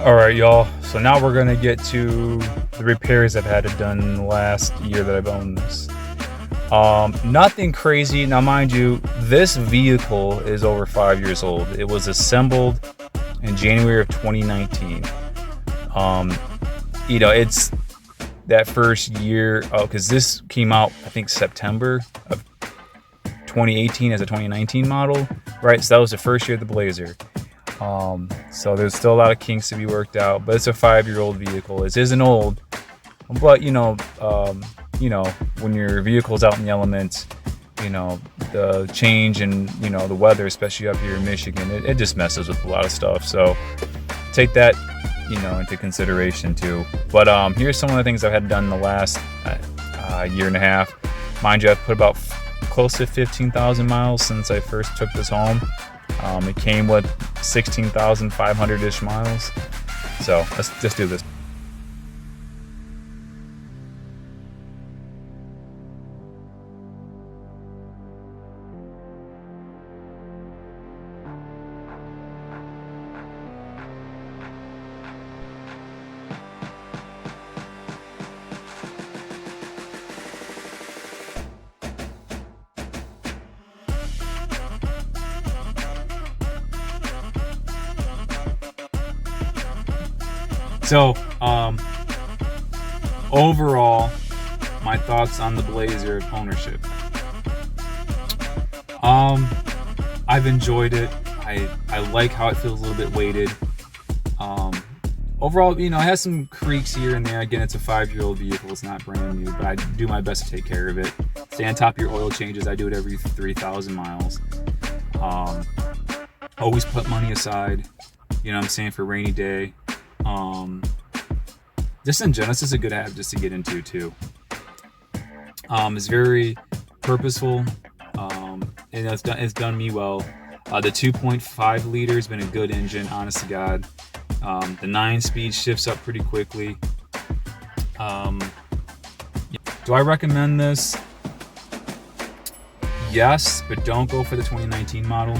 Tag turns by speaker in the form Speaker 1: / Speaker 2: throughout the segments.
Speaker 1: All right, y'all. So now we're gonna get to the repairs I've had it done in the last year that I've owned this. Nothing crazy. Now, mind you, this vehicle is over 5 years old. It was assembled in January of 2019. It's that first year, because this came out, I think, September of 2018 as a 2019 model, right? So that was the first year of the Blazer. So there's still a lot of kinks to be worked out, but it's a 5-year-old vehicle. It isn't old, but when your vehicle's out in the elements, the change and the weather, especially up here in Michigan, it just messes with a lot of stuff. So take that into consideration too. But here's some of the things I've had done in the last year and a half. Mind you, I've put about close to 15,000 miles since I first took this home. It came with 16,500-ish miles. So let's just do this. So, overall, my thoughts on the Blazer ownership. I've enjoyed it. I like how it feels a little bit weighted. Overall, it has some creaks here and there. Again, it's a 5-year-old vehicle. It's not brand new, but I do my best to take care of it. Stay on top of your oil changes. I do it every 3,000 miles. Always put money aside, for rainy day. Just in general, this is a good habit just to get into too. It's very purposeful, and it's done me well. The 2.5 liter has been a good engine, honest to God. The 9-speed shifts up pretty quickly. Do I recommend this? Yes, but don't go for the 2019 model.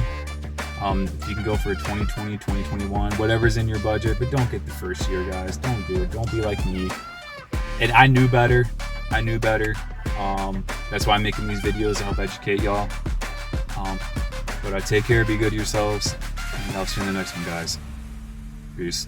Speaker 1: If you can go for a 2020, 2021, whatever's in your budget, but don't get the first year, guys. Don't do it. Don't be like me. And I knew better. That's why I'm making these videos to help educate y'all. But take care, be good to yourselves, and I'll see you in the next one, guys. Peace.